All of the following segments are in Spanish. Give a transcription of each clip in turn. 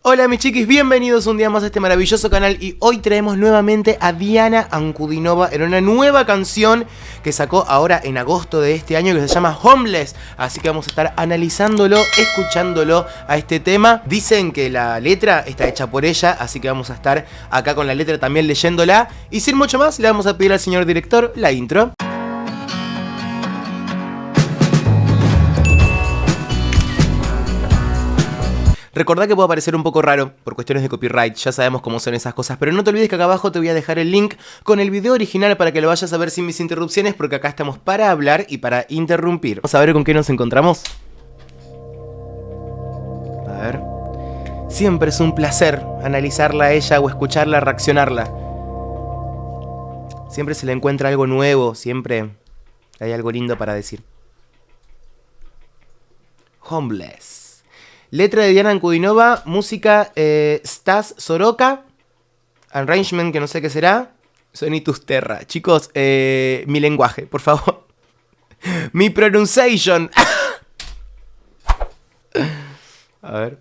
Hola mis chiquis, bienvenidos un día más a este maravilloso canal y hoy traemos nuevamente a Diana Ankudinova en una nueva canción que sacó ahora en agosto de este año que se llama Homeless. Así que vamos a estar analizándolo, escuchándolo a este tema. Dicen que la letra está hecha por ella, así que vamos a estar acá con la letra también leyéndola. Y sin mucho más, le vamos a pedir al señor director la intro. Recordá que puede parecer un poco raro por cuestiones de copyright, ya sabemos cómo son esas cosas, pero no te olvides que acá abajo te voy a dejar el link con el video original para que lo vayas a ver sin mis interrupciones, porque acá estamos para hablar y para interrumpir. Vamos a ver con qué nos encontramos. A ver. Siempre es un placer analizarla a ella o escucharla, reaccionarla. Siempre se le encuentra algo nuevo, siempre hay algo lindo para decir. Homeless. Letra de Diana Ankudinova, música Stas Soroka, arrangement que no sé qué será, Sonitus Terra. Chicos, mi lenguaje, por favor. Mi pronunciation. A ver.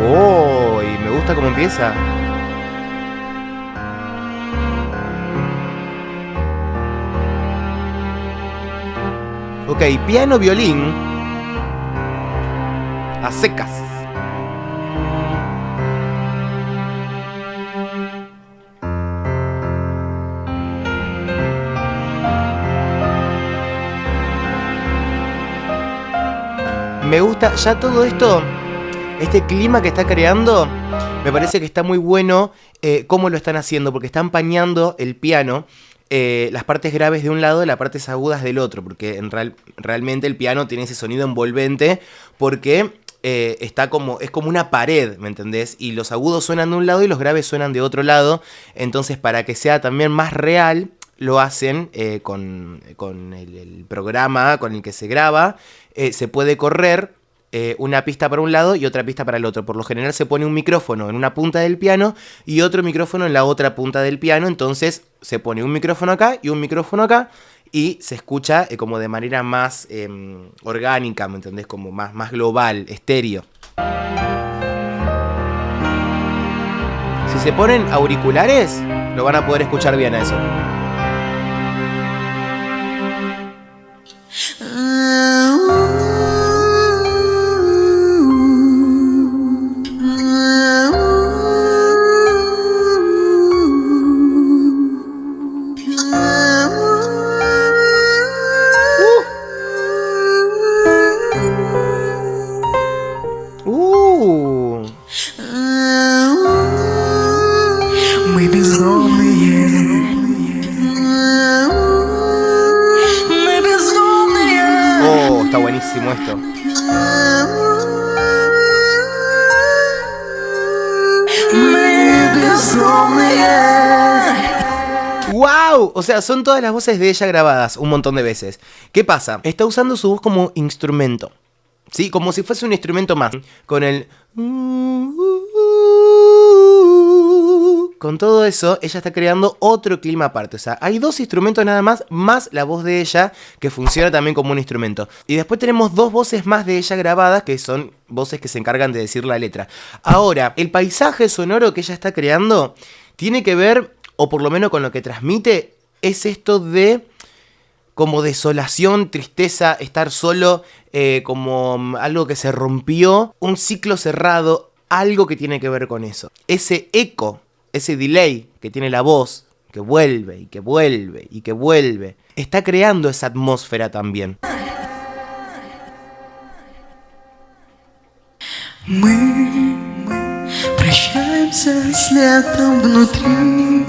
Oh, y me gusta cómo empieza. Ok, piano, violín. A secas. Me gusta ya todo esto, este clima que está creando, me parece que está muy bueno cómo lo están haciendo, porque están pañando el piano. Las partes graves de un lado y las partes agudas del otro, porque realmente el piano tiene ese sonido envolvente, porque es como una pared, ¿me entendés? Y los agudos suenan de un lado y los graves suenan de otro lado, entonces para que sea también más real, lo hacen con el programa con el que se graba, se puede correr una pista para un lado y otra pista para el otro. Por lo general se pone un micrófono en una punta del piano y otro micrófono en la otra punta del piano. Entonces se pone un micrófono acá y un micrófono acá y se escucha como de manera más orgánica, ¿me entendés? Como más global, estéreo. Si se ponen auriculares, lo van a poder escuchar bien a eso. Мы безумные. Мы безумные. Oh, está buenísimo esto. Мы безумные. ¡Wow! O sea, son todas las voces de ella grabadas un montón de veces. ¿Qué pasa? Está usando su voz como instrumento. ¿Sí? Como si fuese un instrumento más. Con el... Con todo eso, ella está creando otro clima aparte. O sea, hay dos instrumentos nada más, más la voz de ella, que funciona también como un instrumento. Y después tenemos dos voces más de ella grabadas, que son voces que se encargan de decir la letra. Ahora, el paisaje sonoro que ella está creando tiene que ver, o por lo menos con lo que transmite, es esto de como desolación, tristeza, estar solo, como algo que se rompió, un ciclo cerrado, algo que tiene que ver con eso. Ese eco, ese delay que tiene la voz, que vuelve y que vuelve y que vuelve, está creando esa atmósfera también. Мы прощаемся с летом внутри.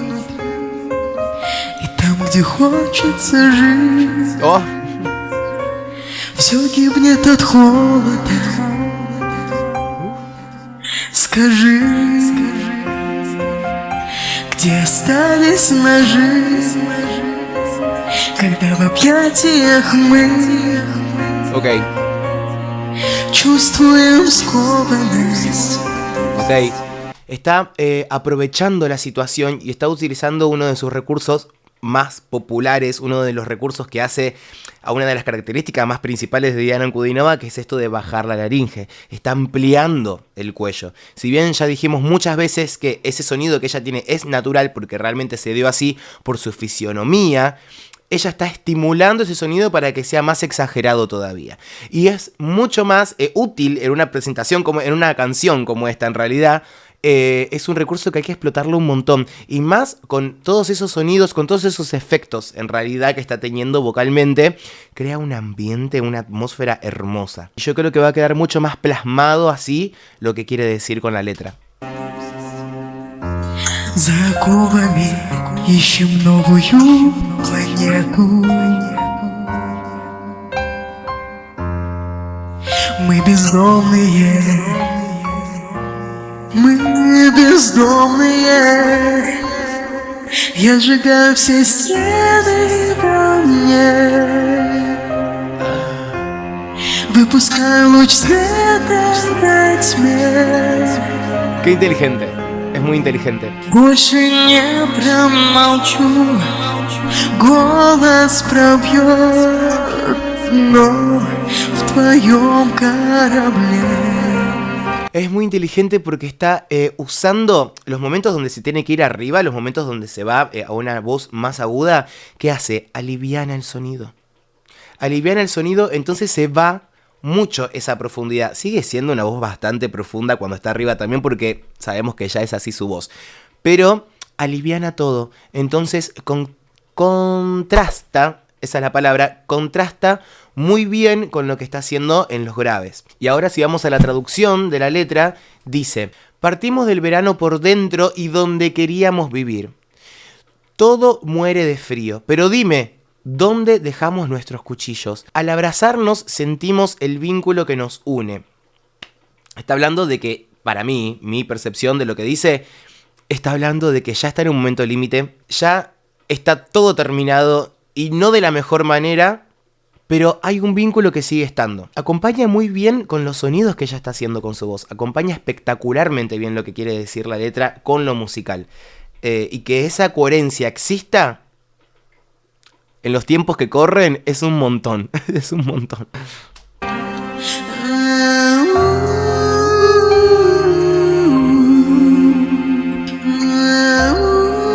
И там, где хочется жить, Oh, все гибнет от холода. Скажи, где остались ножи, когда в объятиях мы ok. чувствуем скованность. Ok. Está aprovechando la situación y está utilizando uno de sus recursos más populares, uno de los recursos que hace a una de las características más principales de Diana Ankudinova, que es esto de bajar la laringe. Está ampliando el cuello. Si bien ya dijimos muchas veces que ese sonido que ella tiene es natural, porque realmente se dio así por su fisionomía, ella está estimulando ese sonido para que sea más exagerado todavía. Y es mucho más útil en una presentación, como en una canción como esta en realidad. Es un recurso que hay que explotarlo un montón. Y más con todos esos sonidos, con todos esos efectos en realidad que está teniendo vocalmente, crea un ambiente, una atmósfera hermosa. Y yo creo que va a quedar mucho más plasmado así lo que quiere decir con la letra. За оковами ищем новую планету. Мы бездомные, я сжигаю все стены во мне, выпускаю луч света во тьме. Qué inteligente, es muy inteligente. Больше не промолчу, голос пробьет, но в твоем корабле. Es muy inteligente porque está usando los momentos donde se tiene que ir arriba, los momentos donde se va a una voz más aguda. ¿Qué hace? Aliviana el sonido. Aliviana el sonido, entonces se va mucho esa profundidad. Sigue siendo una voz bastante profunda cuando está arriba también, porque sabemos que ya es así su voz. Pero aliviana todo. Entonces contrasta, esa es la palabra, contrasta muy bien con lo que está haciendo en los graves. Y ahora si vamos a la traducción de la letra, dice: partimos del verano por dentro y donde queríamos vivir. Todo muere de frío, pero dime, ¿dónde dejamos nuestros cuchillos? Al abrazarnos sentimos el vínculo que nos une. Está hablando de que, para mí, mi percepción de lo que dice, está hablando de que ya está en un momento límite, ya está todo terminado y no de la mejor manera, pero hay un vínculo que sigue estando. Acompaña muy bien con los sonidos que ella está haciendo con su voz. Acompaña espectacularmente bien lo que quiere decir la letra con lo musical. Y que esa coherencia exista en los tiempos que corren es un montón. Es un montón.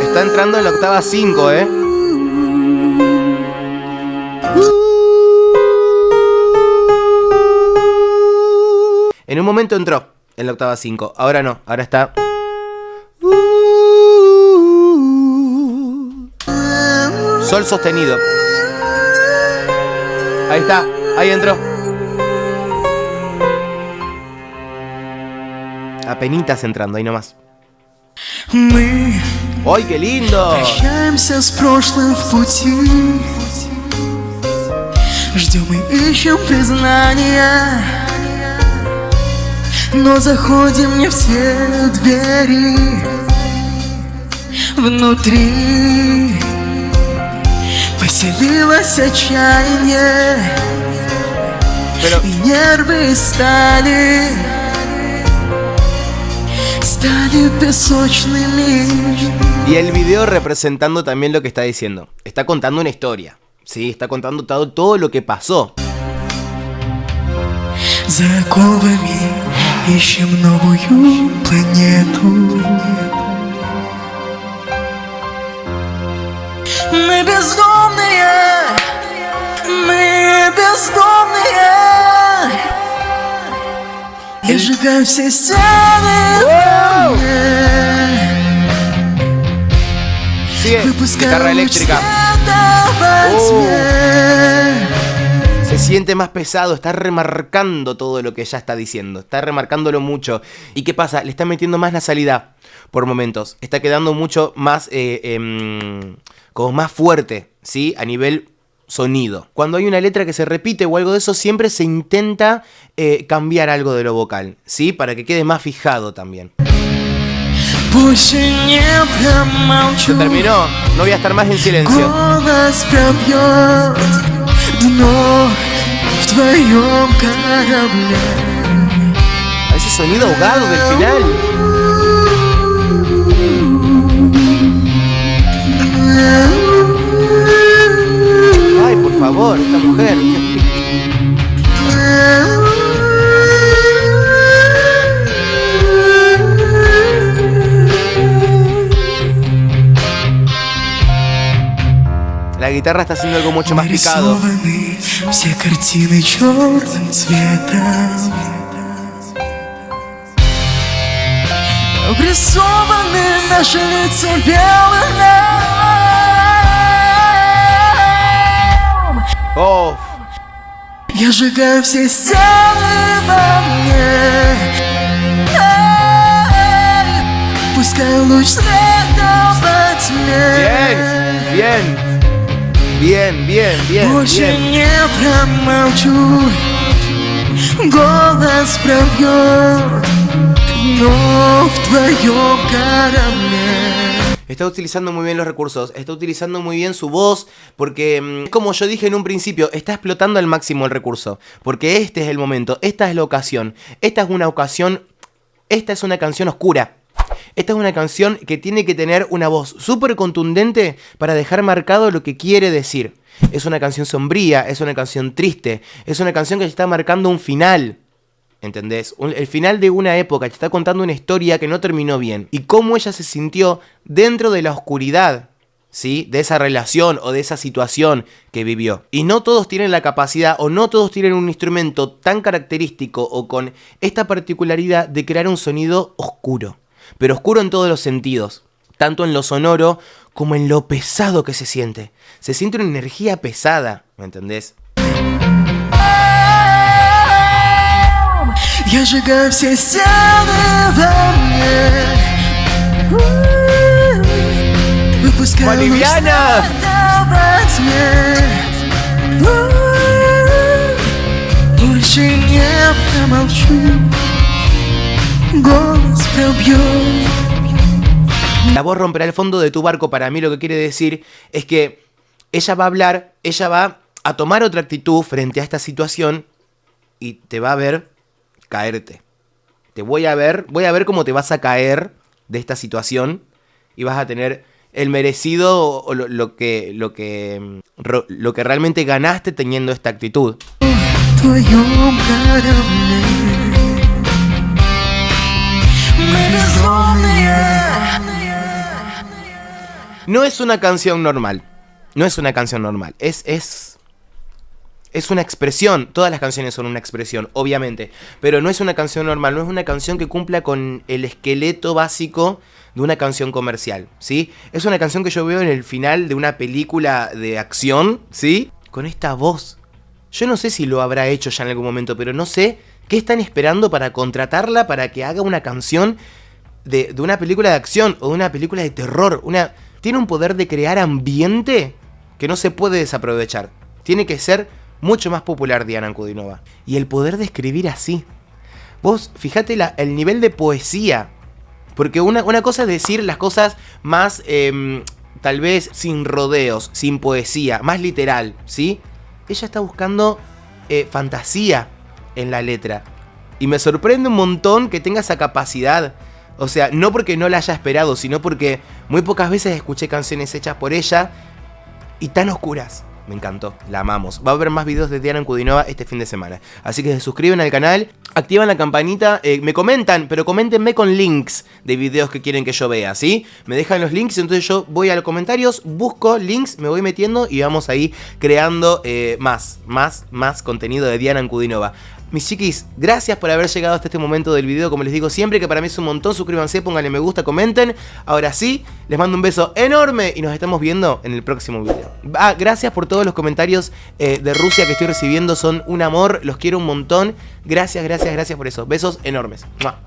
Está entrando en la octava 5, En un momento entró en la octava 5, ahora no, ahora está... Sol sostenido. Ahí está, ahí entró. Apenitas entrando, ahí nomás. ¡Ay, qué lindo! Прощаемся с прошлым в пути, ждем и ищем признания, но заходим не в те двери. Внутри поселилось отчаяние, и нервы стали песочными. Y el video representando también lo que está diciendo. Está contando una historia, ¿sí? Está contando todo lo que pasó. За оковами ищем новую планету. Мы бездомные, я сжигаю все стены во мне. Sigue, guitarra eléctrica. Se siente más pesado, está remarcando todo lo que ella está diciendo, está remarcándolo mucho. ¿Y qué pasa? Le está metiendo más nasalidad por momentos, está quedando mucho más, como más fuerte, ¿sí? A nivel sonido. Cuando hay una letra que se repite o algo de eso, siempre se intenta cambiar algo de lo vocal, ¿sí? Para que quede más fijado también. Se terminó, no voy a estar más en silencio. Ese sonido ahogado del final. por favor, esta mujer. La guitarra está haciendo algo mucho más picado. Все картины черным цветом обрисованы наши лица белым. Oh. Я сжигаю все стены во мне. Пускай луч света во тьме. Bien. Больше не промолчу. Голос пробьет, но в твоем корабле. Está utilizando muy bien los recursos, está utilizando muy bien su voz, porque, como yo dije en un principio, está explotando al máximo el recurso. Porque este es el momento, esta es la ocasión, esta es una canción oscura. Esta es una canción que tiene que tener una voz súper contundente para dejar marcado lo que quiere decir. Es una canción sombría, es una canción triste, es una canción que te está marcando un final. ¿Entendés? El final de una época, te está contando una historia que no terminó bien. Y cómo ella se sintió dentro de la oscuridad, ¿sí? De esa relación o de esa situación que vivió. Y no todos tienen la capacidad o no todos tienen un instrumento tan característico o con esta particularidad de crear un sonido oscuro. Pero oscuro en todos los sentidos, tanto en lo sonoro como en lo pesado que se siente. Se siente una energía pesada, ¿me entendés? Я сжигаю все стены во мне. Выпускаю луч света во тьме. Больше не промолчу. Голос пробьет. La voz romperá el fondo de tu barco. Para mí lo que quiere decir es que ella va a hablar, ella va a tomar otra actitud frente a esta situación y te va a ver caerte. Voy a ver cómo te vas a caer de esta situación y vas a tener el merecido o lo que realmente ganaste teniendo esta actitud. No es una canción normal. No es una canción normal. Es una expresión. Todas las canciones son una expresión, obviamente. Pero no es una canción normal. No es una canción que cumpla con el esqueleto básico de una canción comercial, ¿sí? Es una canción que yo veo en el final de una película de acción, ¿sí? Con esta voz. Yo no sé si lo habrá hecho ya en algún momento, pero no sé qué están esperando para contratarla para que haga una canción de una película de acción o de una película de terror. Tiene un poder de crear ambiente que no se puede desaprovechar. Tiene que ser mucho más popular Diana Ankudinova. Y el poder de escribir así. Vos, fíjate el nivel de poesía. Porque una cosa es decir las cosas más, tal vez, sin rodeos, sin poesía, más literal, ¿sí? Ella está buscando fantasía en la letra. Y me sorprende un montón que tenga esa capacidad. O sea, no porque no la haya esperado, sino porque muy pocas veces escuché canciones hechas por ella y tan oscuras. Me encantó, la amamos. Va a haber más videos de Diana Ankudinova este fin de semana. Así que se suscriben al canal, activan la campanita, me comentan, pero coméntenme con links de videos que quieren que yo vea, ¿sí? Me dejan los links, entonces yo voy a los comentarios, busco links, me voy metiendo y vamos ahí creando más contenido de Diana Ankudinova. Mis chiquis, gracias por haber llegado hasta este momento del video. Como les digo siempre, que para mí es un montón. Suscríbanse, pónganle me gusta, comenten. Ahora sí, les mando un beso enorme y nos estamos viendo en el próximo video. Gracias por todos los comentarios de Rusia que estoy recibiendo. Son un amor, los quiero un montón. Gracias por eso. Besos enormes. ¡Mua!